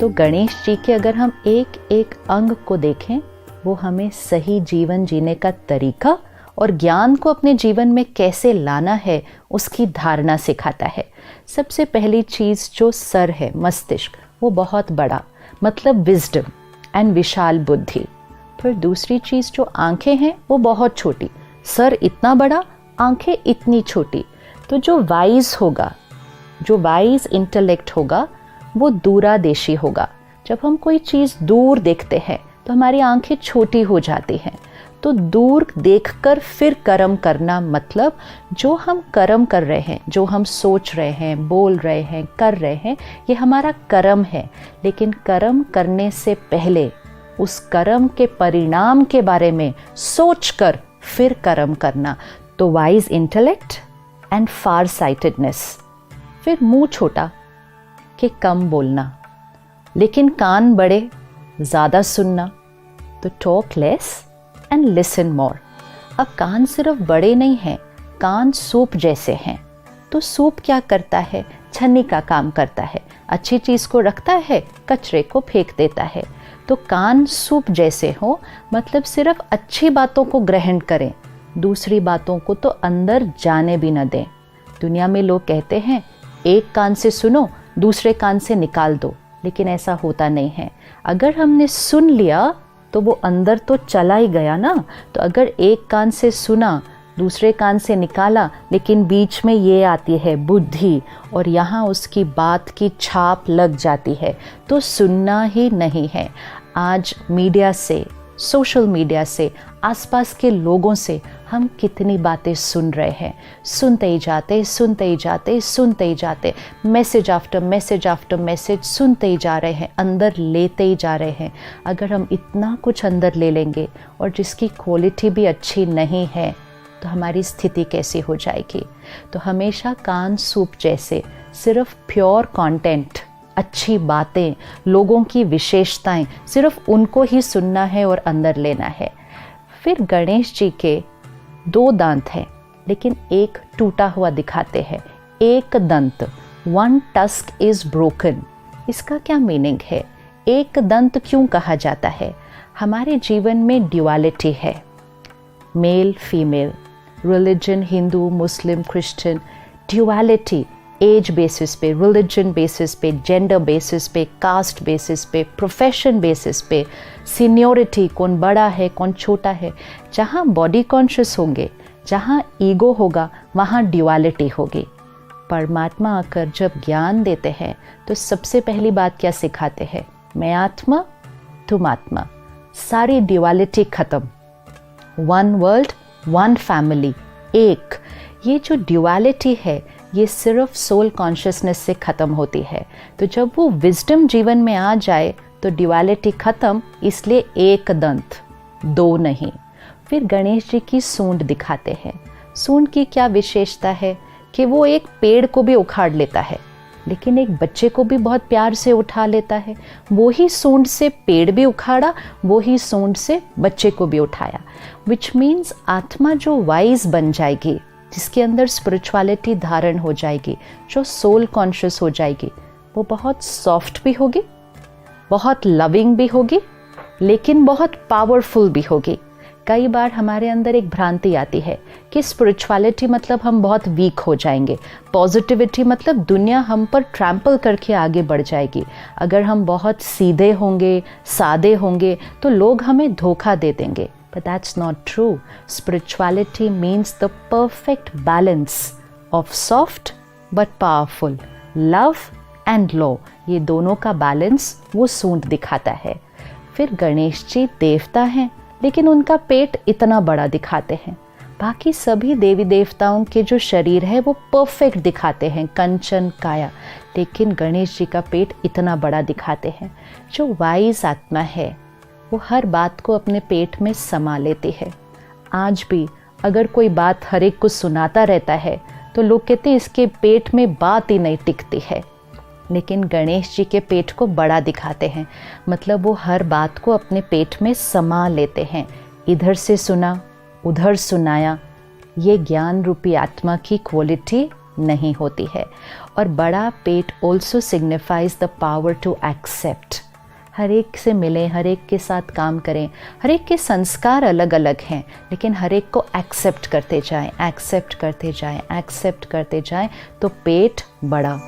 तो गणेश जी के अगर हम एक एक अंग को देखें, वो हमें सही जीवन जीने का तरीका और ज्ञान को अपने जीवन में कैसे लाना है उसकी धारणा सिखाता है। सबसे पहली चीज़ जो सर है, मस्तिष्क, वो बहुत बड़ा, मतलब विजडम एंड विशाल बुद्धि। फिर दूसरी चीज़ जो आंखें हैं वो बहुत छोटी, सर इतना बड़ा, आंखें इतनी छोटी। तो जो वाइज होगा, जो वाइज इंटेलेक्ट होगा, वो दूरादेशी होगा। जब हम कोई चीज़ दूर देखते हैं तो हमारी आंखें छोटी हो जाती हैं। तो दूर देखकर फिर कर्म करना, मतलब जो हम कर्म कर रहे हैं, जो हम सोच रहे हैं, बोल रहे हैं, कर रहे हैं, ये हमारा कर्म है। लेकिन कर्म करने से पहले उस कर्म के परिणाम के बारे में सोचकर फिर कर्म करना। तो wise intellect and far sightedness. फिर मुंह छोटा कि कम बोलना, लेकिन कान बड़े, ज़्यादा सुनना। तो talk less and listen more. अब कान सिर्फ बड़े नहीं हैं, कान सूप जैसे हैं। तो सूप क्या करता है? छन्नी का काम करता है। अच्छी चीज़ को रखता है, कचरे को फेंक देता है। तो कान सूप जैसे हो, मतलब सिर्फ अच्छी बातों को ग्रहण करें, दूसरी बातों को तो अंदर जाने भी न दें। दुनिया में लोग कहते हैं एक कान से सुनो, दूसरे कान से निकाल दो, लेकिन ऐसा होता नहीं है। अगर हमने सुन लिया तो वो अंदर तो चला ही गया ना। तो अगर एक कान से सुना, दूसरे कान से निकाला, लेकिन बीच में ये आती है बुद्धि और यहाँ उसकी बात की छाप लग जाती है, तो सुनना ही नहीं है। आज मीडिया से, सोशल मीडिया से, आसपास के लोगों से हम कितनी बातें सुन रहे हैं। सुनते ही जाते, सुनते ही जाते, सुनते ही जाते, message after message after message सुनते ही जा रहे हैं, अंदर लेते ही जा रहे हैं। अगर हम इतना कुछ अंदर ले लेंगे और जिसकी क्वालिटी भी अच्छी नहीं है, तो हमारी स्थिति कैसी हो जाएगी। तो हमेशा कान सूप जैसे सिर्फ प्योर कंटेंट, अच्छी बातें, लोगों की विशेषताएं, सिर्फ उनको ही सुनना है और अंदर लेना है। फिर गणेश जी के 2 दांत हैं, लेकिन एक टूटा हुआ दिखाते हैं। एक दंत, वन टस्क इज ब्रोकन। इसका क्या मीनिंग है? एक दंत क्यों कहा जाता है? हमारे जीवन में ड्युअलिटी है, मेल फीमेल, रिलीजन, हिंदू, मुस्लिम, क्रिश्चियन, ड्युअलिटी। एज बेसिस पे, रिलीजन बेसिस पे, जेंडर बेसिस पे, कास्ट बेसिस पे, प्रोफेशन बेसिस पे, सीनियोरिटी, कौन बड़ा है, कौन छोटा है। जहाँ बॉडी कॉन्शियस होंगे, जहाँ ईगो होगा, वहाँ ड्युअलिटी होगी। परमात्मा आकर जब ज्ञान देते हैं तो सबसे पहली बात क्या सिखाते हैं? मैं आत्मा, तुम आत्मा, सारी ड्युअलिटी खत्म। वन वर्ल्ड, वन फैमिली, एक। ये जो ड्युअलिटी है, ये सिर्फ सोल कॉन्शियसनेस से ख़त्म होती है। तो जब वो विजडम जीवन में आ जाए तो ड्युअलिटी ख़त्म, इसलिए एक दंत, 2 नहीं। फिर गणेश जी की सूंड दिखाते हैं। सूंड की क्या विशेषता है कि वो एक पेड़ को भी उखाड़ लेता है, लेकिन एक बच्चे को भी बहुत प्यार से उठा लेता है। वो ही सूंड से पेड़ भी उखाड़ा, वो ही सूंड से बच्चे को भी उठाया। विच मीन्स आत्मा जो वाइज बन जाएगी, जिसके अंदर स्पिरिचुअलिटी धारण हो जाएगी, जो सोल कॉन्शियस हो जाएगी, वो बहुत सॉफ्ट भी होगी, बहुत लविंग भी होगी, लेकिन बहुत पावरफुल भी होगी। कई बार हमारे अंदर एक भ्रांति आती है कि स्पिरिचुअलिटी मतलब हम बहुत वीक हो जाएंगे, पॉजिटिविटी मतलब दुनिया हम पर ट्रैम्पल करके आगे बढ़ जाएगी। अगर हम बहुत सीधे होंगे, सादे होंगे, तो लोग हमें धोखा दे देंगे। But that's not true. Spirituality means the perfect balance of soft but powerful, love and law. ये दोनों का बैलेंस वो सूंड दिखाता है। फिर गणेश जी देवता हैं, लेकिन उनका पेट इतना बड़ा दिखाते हैं। बाकी सभी देवी देवताओं के जो शरीर है वो परफेक्ट दिखाते हैं, कंचन काया, लेकिन गणेश जी का पेट इतना बड़ा दिखाते हैं। जो वाइज आत्मा है वो हर बात को अपने पेट में समा लेती है। आज भी अगर कोई बात हर एक को सुनाता रहता है तो लोग कहते हैं इसके पेट में बात ही नहीं टिकती है, लेकिन गणेश जी के पेट को बड़ा दिखाते हैं, मतलब वो हर बात को अपने पेट में समा लेते हैं। इधर से सुना, उधर सुनाया। ये ज्ञान रूपी आत्मा की क्वालिटी नहीं होती है। और बड़ा पेट also signifies the power to accept. हर एक से मिलें, हर एक के साथ काम करें। हर एक के संस्कार अलग अलग हैं, लेकिन हर एक को एक्सेप्ट करते जाएं, एक्सेप्ट करते जाएं, एक्सेप्ट करते जाएं, तो पेट बड़ा